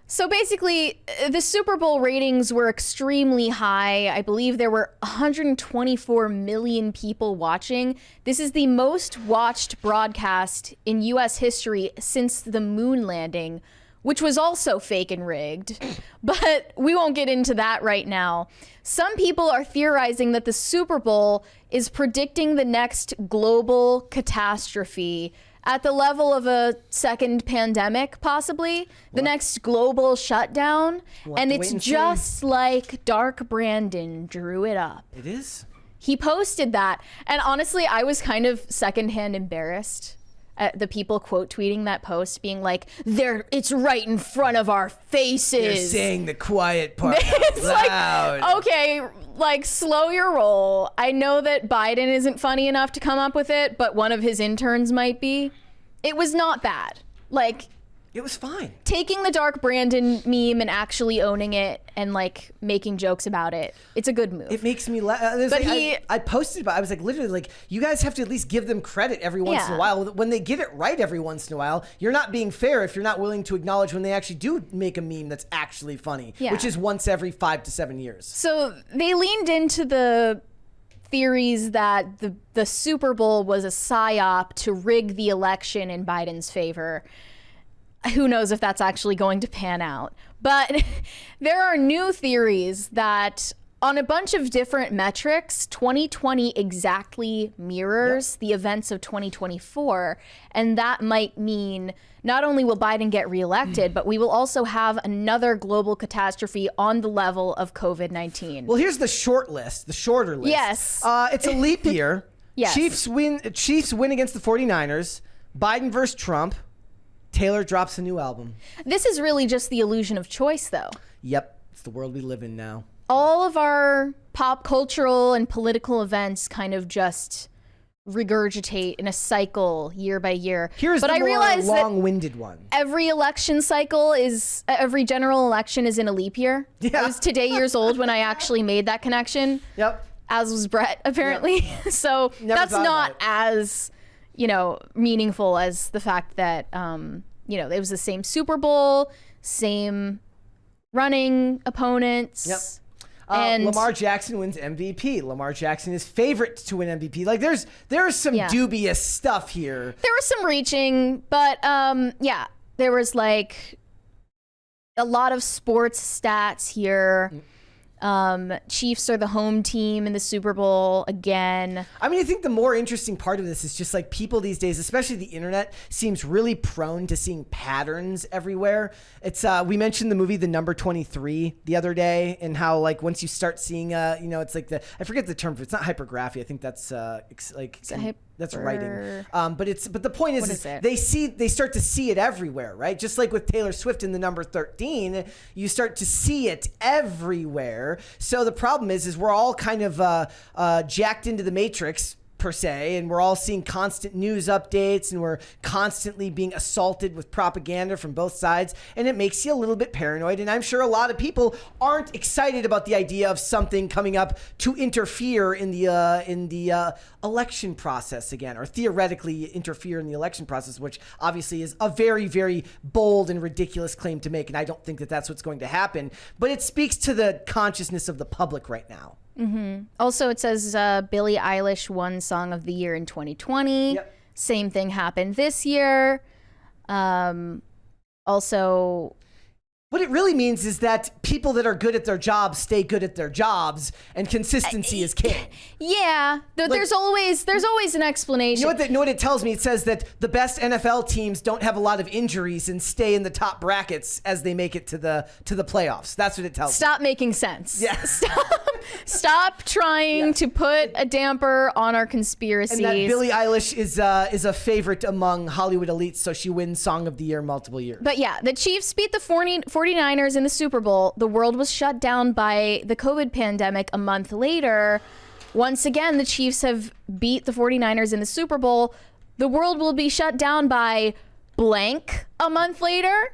So basically, the Super Bowl ratings were extremely high. I believe there were 124 million people watching. This is the most watched broadcast in U.S. history since the moon landing, which was also fake and rigged. But we won't get into that right now. Some people are theorizing that the Super Bowl is predicting the next global catastrophe at the level of a second pandemic, possibly. The next global shutdown. And it's just like Dark Brandon drew it up. It is? He posted that. And honestly, I was kind of secondhand embarrassed at the people quote tweeting that post, being like, it's right in front of our faces. They're saying the quiet part It's loud. like, okay, like slow your roll. I know that Biden isn't funny enough to come up with it, but one of his interns might be. It was not bad. Like, it was fine. Taking the Dark Brandon meme and actually owning it and like making jokes about it, it's a good move. It makes me laugh. But like, I posted about it. I was like, literally, like, you guys have to at least give them credit every once in a while. When they get it right every once in a while, you're not being fair if you're not willing to acknowledge when they actually do make a meme that's actually funny, which is once every 5 to 7 years. So they leaned into the theories that the Super Bowl was a psyop to rig the election in Biden's favor. Who knows if that's actually going to pan out. But there are new theories that on a bunch of different metrics, 2020 exactly mirrors the events of 2024. And that might mean not only will Biden get reelected, but we will also have another global catastrophe on the level of COVID-19. Well, here's the short list, the shorter list. Yes. It's a leap year. Yes. Chiefs win against the 49ers. Biden versus Trump. Taylor drops a new album. This is really just the illusion of choice, though. Yep. It's the world we live in now. All of our pop cultural and political events kind of just regurgitate in a cycle year by year. Here's the more long-winded one. Every election cycle every general election is in a leap year. Yeah. I was today years old when I actually made that connection. Yep. As was Brett, apparently. Yep. So that's not as, meaningful as the fact that, it was the same Super Bowl, same running opponents. Yep. And Lamar Jackson wins MVP. Lamar Jackson is favorite to win MVP. Like there's some dubious stuff here. There was some reaching, but there was like a lot of sports stats here. Chiefs are the home team in the Super Bowl again. I mean, I think the more interesting part of this is just like people these days, especially the internet, seems really prone to seeing patterns everywhere. It's we mentioned the movie The Number 23 the other day, and how like once you start seeing it's like I forget the term for it. It's not hypergraphy. I think that's that's writing. But the point is they start to see it everywhere, right? Just like with Taylor Swift in The Number 13, you start to see it everywhere. So the problem is we're all kind of jacked into the matrix, per se, and we're all seeing constant news updates, and we're constantly being assaulted with propaganda from both sides, and it makes you a little bit paranoid. And I'm sure a lot of people aren't excited about the idea of something coming up to interfere in the election process again, or theoretically interfere in the election process, which obviously is a very, very bold and ridiculous claim to make, and I don't think that that's what's going to happen, but it speaks to the consciousness of the public right now. Mm-hmm. Also, it says Billie Eilish won Song of the Year in 2020. Yep. Same thing happened this year. Also, what it really means is that people that are good at their jobs stay good at their jobs, and consistency is king. Yeah, there's always an explanation. You know what it tells me? It says that the best NFL teams don't have a lot of injuries and stay in the top brackets as they make it to the playoffs. That's what it tells me. Stop making sense. Yeah. Stop trying to put a damper on our conspiracies. And that Billie Eilish is a favorite among Hollywood elites, so she wins Song of the Year multiple years. But yeah, the Chiefs beat the 49ers in the Super Bowl. The world was shut down by the COVID pandemic a month later. Once again, the Chiefs have beat the 49ers in the Super Bowl. The world will be shut down by blank a month later.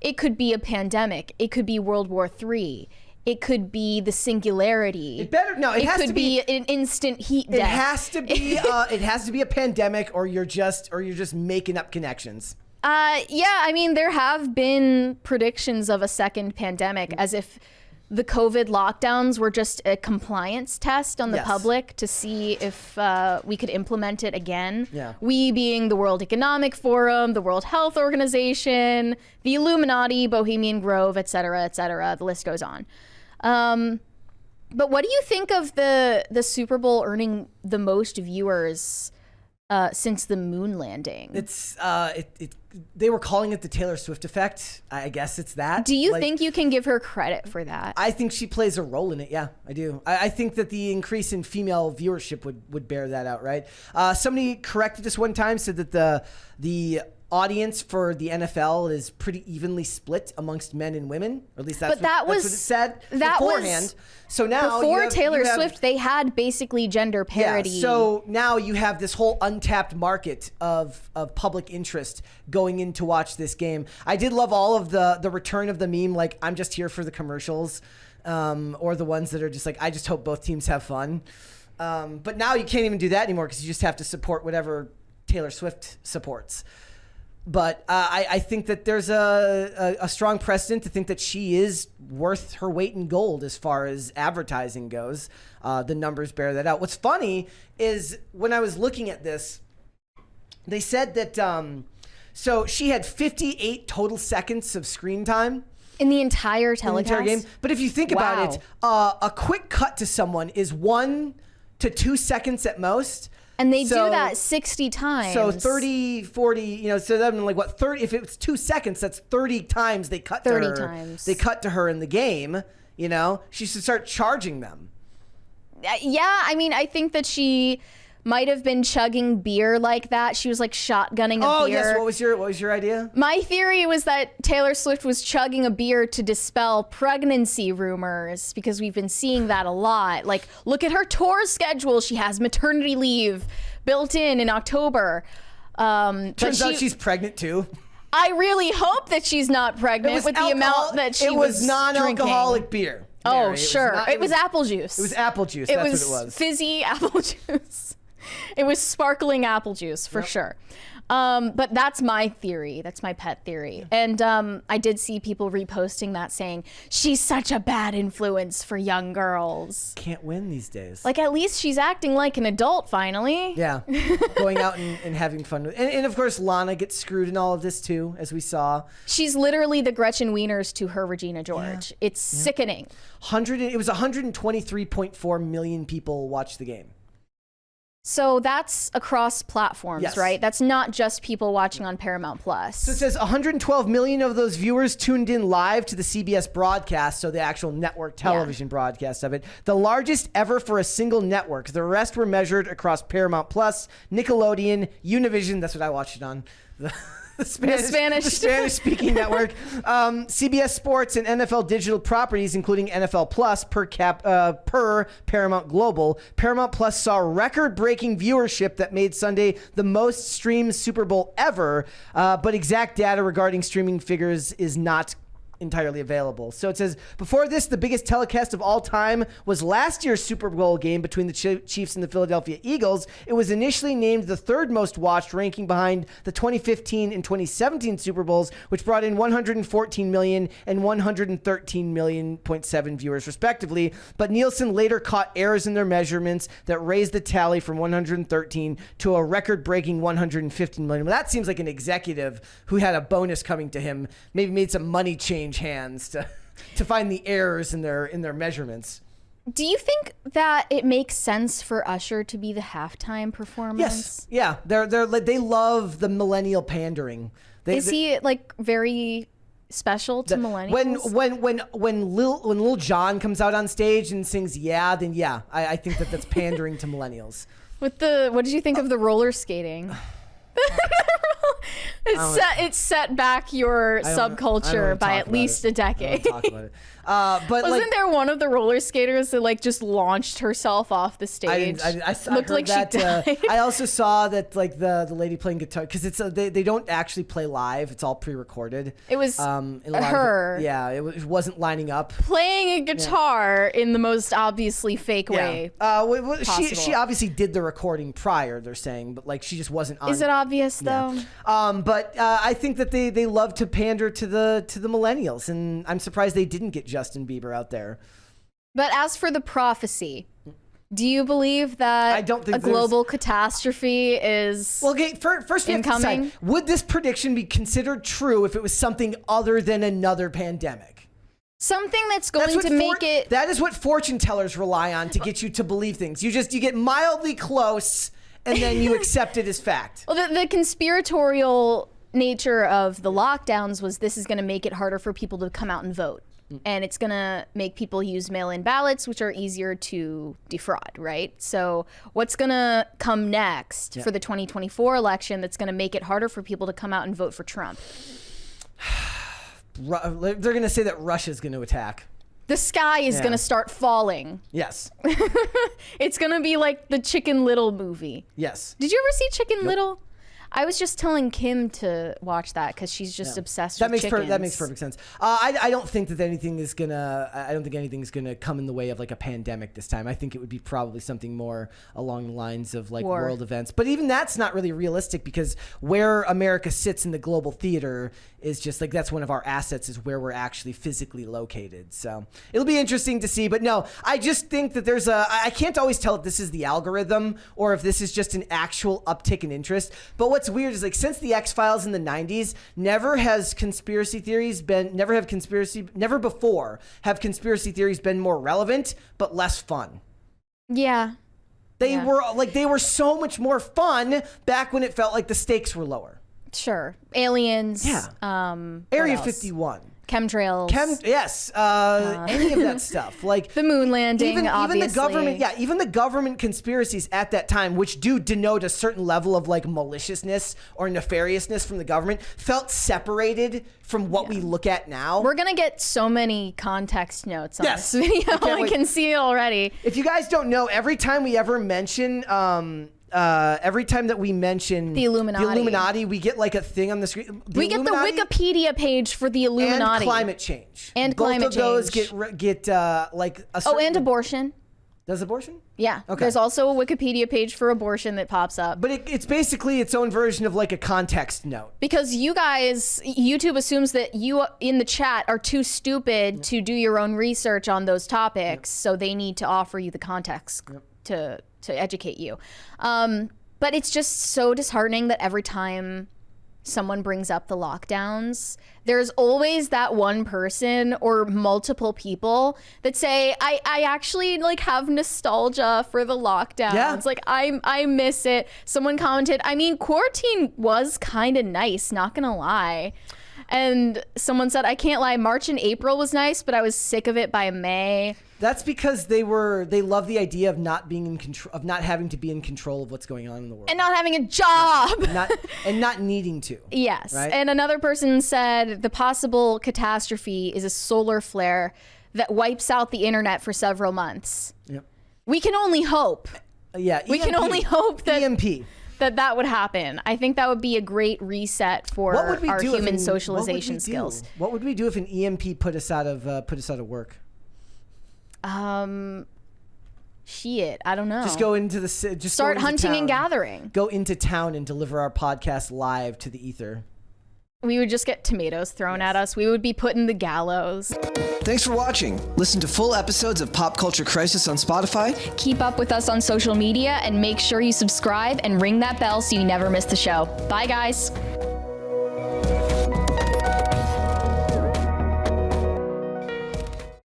It could be a pandemic. It could be World War III. It could be the singularity. It could be an instant heat death. It has to be a pandemic, or you're just making up connections. Yeah, I mean, there have been predictions of a second pandemic, as if the COVID lockdowns were just a compliance test on the public to see if we could implement it again. Yeah. We being the World Economic Forum, the World Health Organization, the Illuminati, Bohemian Grove, et cetera, et cetera. The list goes on. But what do you think of the Super Bowl earning the most viewers since the moon landing? It's they were calling it the Taylor Swift effect. I guess it's that. Do you think you can give her credit for that? I think she plays a role in it. Yeah, I do. I think that the increase in female viewership would bear that out, right? Somebody corrected us one time, said that the audience for the NFL is pretty evenly split amongst men and women, or at least that's what it said beforehand. So now before Taylor Swift, they had basically gender parity. Yeah, so now you have this whole untapped market of public interest going in to watch this game. I did love all of the return of the meme, like, I'm just here for the commercials, or the ones that are just like, I just hope both teams have fun. But now you can't even do that anymore because you just have to support whatever Taylor Swift supports. But I think that there's a strong precedent to think that she is worth her weight in gold as far as advertising goes. The numbers bear that out. What's funny is when I was looking at this, they said that so she had 58 total seconds of screen time in the entire telecast. In the entire game. But if you think about it, a quick cut to someone is 1 to 2 seconds at most. And they do that 60 times. So 30, 40, so that like what, 30, if it's 2 seconds, that's 30 times they cut to her. 30 times. They cut to her in the game, She should start charging them. Yeah, I mean, I think that she might have been chugging beer like that. She was like shotgunning a beer. Oh, yes. What was your idea? My theory was that Taylor Swift was chugging a beer to dispel pregnancy rumors, because we've been seeing that a lot. Like, look at her tour schedule. She has maternity leave built in October. Turns out she's pregnant too. I really hope that she's not pregnant with the amount that she was drinking. It was non-alcoholic beer. Oh, Mary. sure. It was apple juice. It was apple juice. That's what it was. Fizzy apple juice. It was sparkling apple juice for sure. But that's my theory. That's my pet theory. And I did see people reposting that saying, she's such a bad influence for young girls. Can't win these days. Like, at least she's acting like an adult finally. Yeah. Going out and having fun. And of course, Lana gets screwed in all of this too, as we saw. She's literally the Gretchen Wieners to her Regina George. Yeah. It's sickening. It was 123.4 million people watched the game. So that's across platforms, right? That's not just people watching on Paramount Plus. So it says 112 million of those viewers tuned in live to the CBS broadcast, so the actual network television broadcast of it. The largest ever for a single network. The rest were measured across Paramount Plus, Nickelodeon, Univision, that's what I watched it on. The Spanish-speaking network, CBS Sports and NFL digital properties, including NFL Plus per Paramount Global. Paramount Plus saw record-breaking viewership that made Sunday the most streamed Super Bowl ever, but exact data regarding streaming figures is not entirely available. So it says, before this, the biggest telecast of all time was last year's Super Bowl game between the Chiefs and the Philadelphia Eagles. It was initially named the third most watched, ranking behind the 2015 and 2017 Super Bowls, which brought in 114 million and 113.7 million viewers respectively. But Nielsen later caught errors in their measurements that raised the tally from 113 to a record-breaking 115 million. Well, that seems like an executive who had a bonus coming to him, maybe made some money change hands to find the errors in their measurements. Do you think that it makes sense for Usher to be the halftime performance? Yes. Yeah. They love the millennial pandering. Is he like very special to millennials? When Lil Jon comes out on stage and sings then I think that's pandering to millennials. What did you think of the roller skating? It set back your subculture by at least a decade. Talk about it. But wasn't there one of the roller skaters that like just launched herself off the stage? I looked like that, she died. I also saw that like the lady playing guitar, because it's they don't actually play live. It's all pre-recorded. It was her. It wasn't lining up. Playing a guitar in the most obviously fake way. She obviously did the recording prior. They're saying, but like she just wasn't on. Is it obvious though? But But I think that they love to pander to the millennials, and I'm surprised they didn't get Justin Bieber out there. But as for the prophecy, do you believe that I don't think a global catastrophe is well? Okay, first we have to incoming? decide, would this prediction be considered true if it was something other than another pandemic? Something that's going to make it... That is what fortune tellers rely on to get you to believe things. You get mildly close, and then you accept it as fact. Well, the conspiratorial nature of the lockdowns was this is going to make it harder for people to come out and vote. And it's going to make people use mail-in ballots, which are easier to defraud, right? So what's going to come next for the 2024 election that's going to make it harder for people to come out and vote for Trump? They're going to say that Russia's going to attack. The sky is going to start falling. Yes. It's going to be like the Chicken Little movie. Yes. Did you ever see Chicken Little? I was just telling Kim to watch that because she's just obsessed with chickens. That makes perfect sense. I don't think that anything is gonna. I don't think anything's gonna come in the way of like a pandemic this time. I think it would be probably something more along the lines of like War. world events. But even that's not really realistic because where America sits in the global theater is just like that's one of our assets is where we're actually physically located. So it'll be interesting to see. But no, I just think that there's I can't always tell if this is the algorithm or if this is just an actual uptick in interest. But what's weird is like since the X-Files in the 90s, never before have conspiracy theories been more relevant but less fun. Yeah. They were so much more fun back when it felt like the stakes were lower. Sure. Aliens. Yeah. What Area else? 51. Chemtrails. Any of that stuff. Like the moon landing, obviously. Even the government, even the government conspiracies at that time, which do denote a certain level of like maliciousness or nefariousness from the government, felt separated from what we look at now. We're gonna get so many context notes on this video. I can see it already. If you guys don't know, every time we ever mention every time that we mention the Illuminati, we get like a thing on the screen. We get the Wikipedia page for the Illuminati and climate change. And both climate of those change. get like a certain, and abortion. Does abortion? Yeah. Okay. There's also a Wikipedia page for abortion that pops up. But it's basically its own version of like a context note. Because you guys, YouTube assumes that you in the chat are too stupid to do your own research on those topics, so they need to offer you the context to educate you. But it's just so disheartening that every time someone brings up the lockdowns, there's always that one person or multiple people that say, I actually like have nostalgia for the lockdowns. Yeah. Like I miss it. Someone commented, I mean, quarantine was kind of nice, not gonna lie. And someone said, I can't lie, March and April was nice, but I was sick of it by May. That's because they love the idea of not being in control, of not having to be in control of what's going on in the world. And not having a job. not needing to. Yes. Right? And another person said the possible catastrophe is a solar flare that wipes out the internet for several months. Yep. We can only hope. Yeah. We can only hope that EMP. that would happen. I think that would be a great reset for our human socialization skills. What would we do if an EMP put us out of work? Shit, I don't know. Just go into start hunting and gathering. Go into town and deliver our podcast live to the ether. We would just get tomatoes thrown at us. We would be put in the gallows. Thanks for watching. Listen to full episodes of Pop Culture Crisis on Spotify. Keep up with us on social media and make sure you subscribe and ring that bell so you never miss the show. Bye, guys.